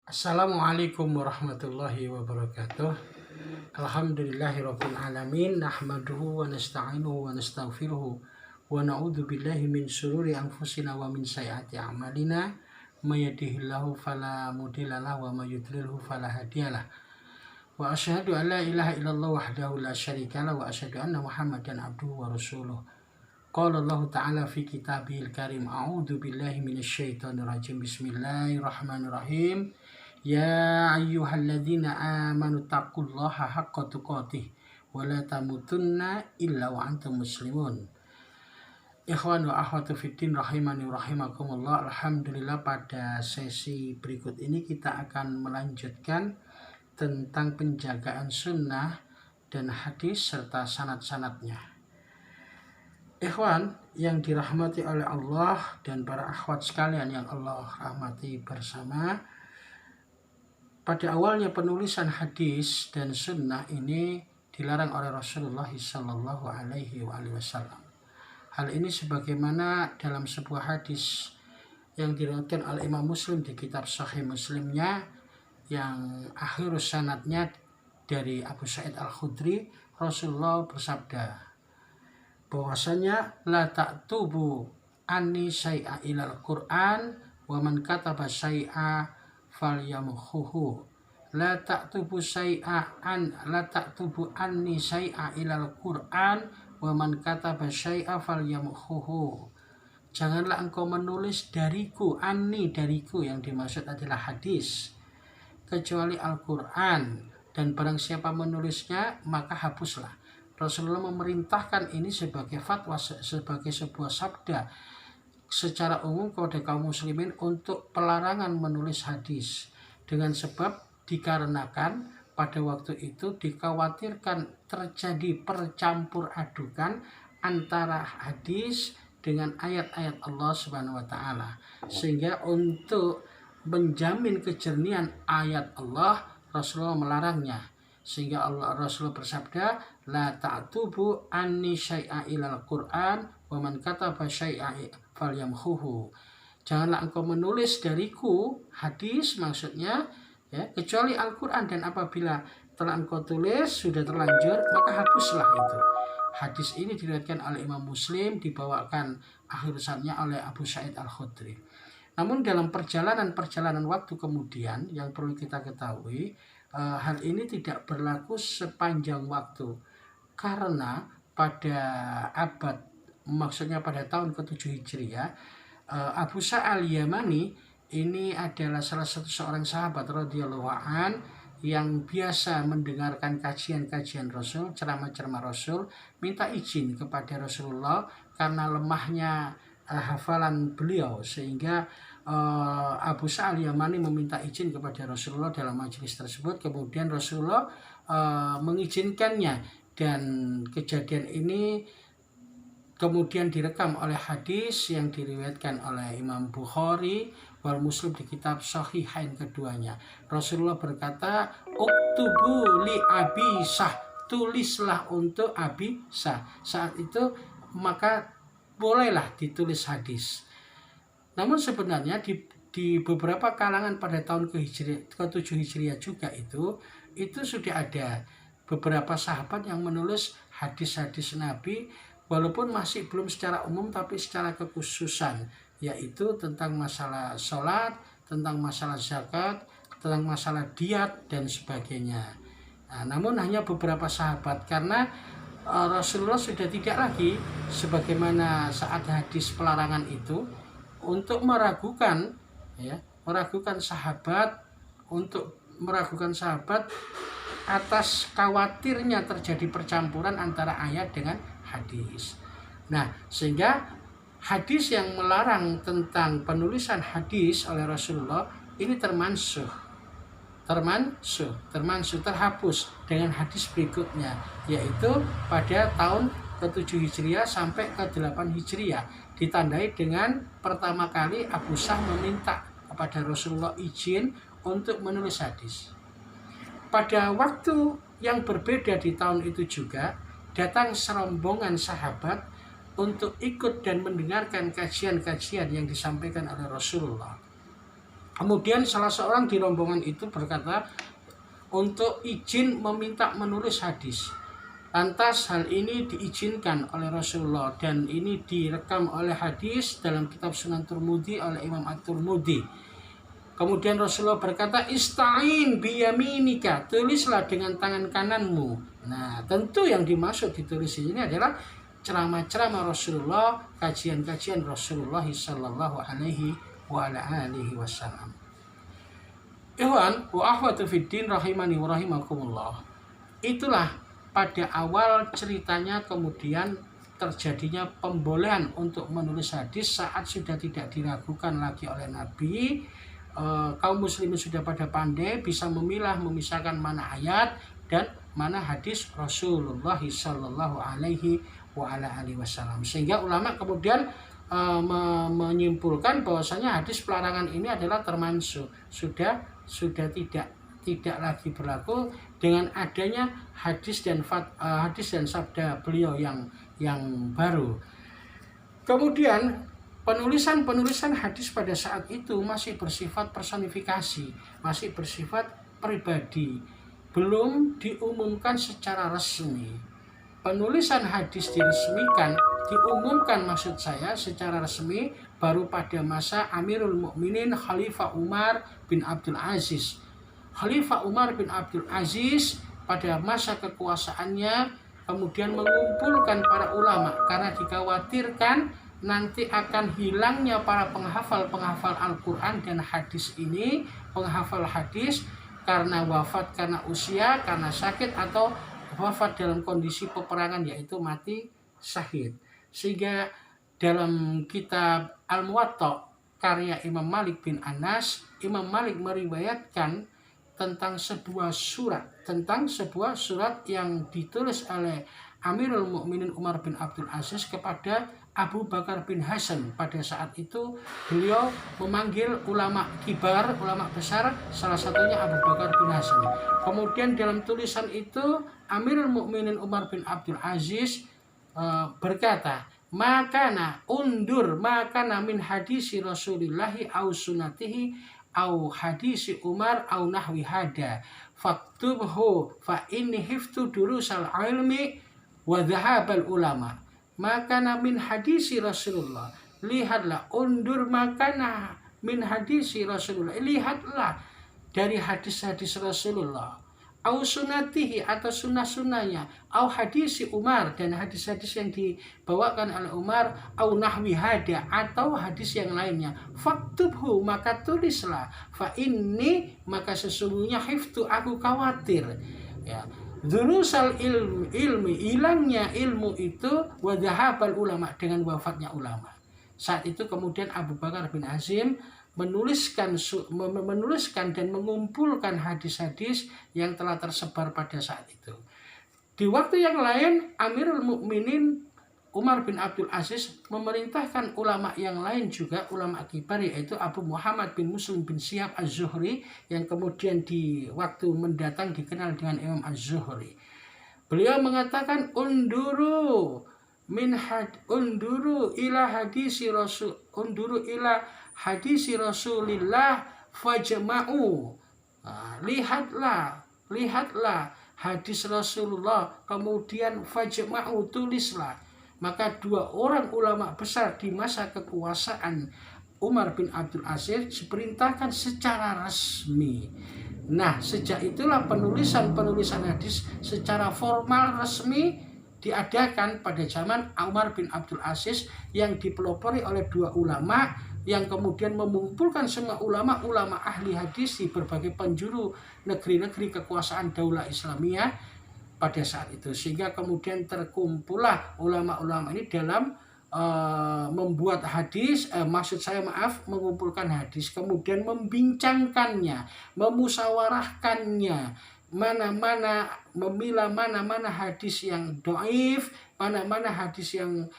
Assalamualaikum warahmatullahi wabarakatuh. Alhamdulillahirabbil alamin, nahmaduhu wa nasta'inuhu wa nastaghfiruhu wa na'udzu billahi min syururi anfusina wa min sayyiati a'malina. May yahdihillahu fala mudhillalah wa may yudlilhu fala hadiyalah. Wa asyhadu an la ilaha illallah wahdahu la syarikalah wa asyhadu anna Muhammadan abduhu wa rasuluh. Qala Allah ta'ala fi kitabihil karim, a'udzu billahi minasyaitonir rajim. Bismillahirrahmanirrahim. Ya ayyuhalladzina amanu taqullaha haqqa tuqatih wa la tamutunna illa wa antum muslimun. Ikhwan wa akhwatu fiddin rahimani wa rahimakumullah. Alhamdulillah, pada sesi berikut ini kita akan melanjutkan tentang penjagaan sunnah dan hadis serta sanad-sanadnya. Ikhwan yang dirahmati oleh Allah dan para akhwat sekalian yang Allah rahmati bersama, pada awalnya penulisan hadis dan sunnah ini dilarang oleh Rasulullah Sallallahu Alaihi Wasallam. Hal ini sebagaimana dalam sebuah hadis yang diriwayatkan oleh Imam Muslim di kitab Sahih Muslimnya, yang akhir sanadnya dari Abu Sa'id Al-Khudri, Rasulullah bersabda bahwasanya la ta'tubu anni syai'a ilal Qur'an wa man kataba syai'a falyamhuhu. La ta'tubu anni syai'a ilal Qur'an wa man kataba syai'a falyamhuhu. Janganlah engkau menulis dariku, dariku yang dimaksud adalah hadis, kecuali Al-Qur'an, dan barang siapa menulisnya maka hapuslah. Rasulullah memerintahkan ini sebagai fatwa, sebagai sebuah sabda secara umum kepada kaum muslimin untuk pelarangan menulis hadis, dengan sebab dikarenakan pada waktu itu dikhawatirkan terjadi percampur adukan antara hadis dengan ayat-ayat Allah Subhanahu wa taala, sehingga untuk menjamin kejernihan ayat Allah, Rasulullah melarangnya. Sehingga Rasulullah bersabda, la ta'tubu anni syai'a ilal Qur'an wa man kataba syai'a falyamhuhu. Janganlah engkau menulis dariku hadis, maksudnya ya, kecuali Al-Qur'an, dan apabila telah engkau tulis sudah terlanjur maka hapuslah itu. Hadis ini diriwayatkan oleh Imam Muslim, dibawakan akhir sanadnya oleh Abu Sa'id Al-Khudri. Namun dalam perjalanan waktu kemudian yang perlu kita ketahui, hal ini tidak berlaku sepanjang waktu, karena pada maksudnya pada tahun ke-7 Hijriah, Abu Sa'al Yamani ini adalah salah satu seorang sahabat radhiyallahu an yang biasa mendengarkan kajian-kajian Rasul, ceramah-ceramah Rasul, minta izin kepada Rasulullah karena lemahnya hafalan beliau, sehingga Abu Sa'al Yamani meminta izin kepada Rasulullah dalam majelis tersebut. Kemudian Rasulullah mengizinkannya, dan kejadian ini kemudian direkam oleh hadis yang diriwayatkan oleh Imam Bukhari wal Muslim di kitab Sahihain keduanya. Rasulullah berkata, uktubu li Abi Sah, tulislah untuk Abi Sah. Saat itu maka bolehlah ditulis hadis. Namun sebenarnya di beberapa kalangan pada tahun ke-7 Hijriah juga itu sudah ada beberapa sahabat yang menulis hadis-hadis Nabi, walaupun masih belum secara umum tapi secara kekhususan, yaitu tentang masalah sholat, tentang masalah zakat, tentang masalah diat dan sebagainya. Namun hanya beberapa sahabat, karena Rasulullah sudah tidak lagi sebagaimana saat hadis pelarangan itu untuk meragukan sahabat atas khawatirnya terjadi percampuran antara ayat dengan hadis. Nah, sehingga hadis yang melarang tentang penulisan hadis oleh Rasulullah ini terhapus dengan hadis berikutnya, yaitu pada tahun ke-7 Hijriah sampai ke-8 Hijriah, ditandai dengan pertama kali Abu Sah meminta kepada Rasulullah izin untuk menulis hadis. Pada waktu yang berbeda di tahun itu juga datang serombongan sahabat untuk ikut dan mendengarkan kajian-kajian yang disampaikan oleh Rasulullah. Kemudian salah seorang di rombongan itu berkata untuk izin meminta menulis hadis. Lantas hal ini diizinkan oleh Rasulullah dan ini direkam oleh hadis dalam kitab Sunan Tirmidzi oleh Imam At-Tirmidzi. Kemudian Rasulullah berkata, "Ista'in biyaminika," tulislah dengan tangan kananmu. Nah, tentu yang dimaksud ditulis ini adalah ceramah-ceramah Rasulullah, kajian-kajian Rasulullah sallallahu alaihi wasallam. Ikhwan wa akhwatu fiddin rahimani wa rahimakumullah. Itulah pada awal ceritanya kemudian terjadinya pembolehan untuk menulis hadis saat sudah tidak diragukan lagi oleh Nabi. Kaum muslimin sudah pada pandai bisa memisahkan mana ayat dan mana hadis Rasulullah sallallahu alaihi wasallam. Sehingga ulama kemudian menyimpulkan bahwasanya hadis pelarangan ini adalah termansuh, sudah tidak lagi berlaku dengan adanya hadis dan sabda beliau yang baru. Kemudian penulisan hadis pada saat itu masih bersifat personifikasi, masih bersifat pribadi, belum diumumkan secara resmi. Penulisan hadis diumumkan maksud saya secara resmi baru pada masa Amirul Mukminin Khalifah Umar bin Abdul Aziz. Khalifah Umar bin Abdul Aziz pada masa kekuasaannya kemudian mengumpulkan para ulama karena dikhawatirkan nanti akan hilangnya para penghafal Al-Quran dan hadis ini, penghafal hadis karena wafat karena usia, karena sakit atau wafat dalam kondisi peperangan yaitu mati syahid. Sehingga dalam kitab Al-Muwatta karya Imam Malik bin Anas, Imam Malik meriwayatkan tentang sebuah surat yang ditulis oleh Amirul Mukminin Umar bin Abdul Aziz kepada Abu Bakar bin Hasan. Pada saat itu beliau memanggil ulama kibar, ulama besar, salah satunya Abu Bakar bin Hasan. Kemudian dalam tulisan itu Amirul Mukminin Umar bin Abdul Aziz berkata, makana min hadisi Rasulillahi au sunatihi au hadisi Umar au nahwi hada faktubhu fa inni hiftu durusal ilmi wa dhahabal ulama. Makana min hadisi Rasulullah, lihatlah, undur makana min hadisi Rasulullah, lihatlah dari hadis-hadis Rasulullah, au sunatihi atau sunnah-sunnahnya, au hadisi Umar dan hadis-hadis yang dibawakan oleh Umar, au nahwi hada atau hadis yang lainnya, faktubhu maka tulislah, fa inni maka sesungguhnya hiftu aku khawatir ya durusal ilmi hilangnya ilmu itu wa dhahabal ulama dengan wafatnya ulama. Saat itu kemudian Abu Bakar bin Hazim menuliskan dan mengumpulkan hadis-hadis yang telah tersebar pada saat itu. Di waktu yang lain Amirul Mukminin Umar bin Abdul Aziz memerintahkan ulama yang lain juga, ulama kibar, yaitu Abu Muhammad bin Muslim bin Syihab Az-Zuhri yang kemudian di waktu mendatang dikenal dengan Imam Az-Zuhri. Beliau mengatakan unduru ila hadisi Rasulillah fajma'u. Lihatlah hadis Rasulullah kemudian fajma'u tulislah. Maka dua orang ulama besar di masa kekuasaan Umar bin Abdul Aziz diperintahkan secara resmi. Nah, sejak itulah penulisan hadis secara formal resmi diadakan pada zaman Umar bin Abdul Aziz yang dipelopori oleh dua ulama yang kemudian mengumpulkan semua ulama ahli hadis di berbagai penjuru negeri-negeri kekuasaan Daulah Islamiyah pada saat itu, sehingga kemudian terkumpullah ulama-ulama ini dalam membuat hadis, mengumpulkan hadis, kemudian membincangkannya, memusyawarahkannya, memilah mana hadis yang dhaif, mana hadis yang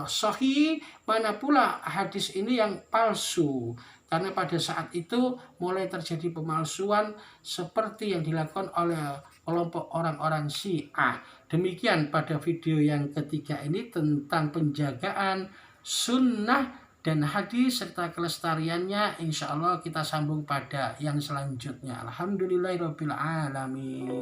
sahih, mana pula hadis ini yang palsu. Karena pada saat itu mulai terjadi pemalsuan seperti yang dilakukan oleh kelompok orang-orang Syiah. Demikian pada video yang ketiga ini tentang penjagaan sunnah dan hadis serta kelestariannya insya Allah kita sambung pada yang selanjutnya. Alhamdulillahirabbil alamin.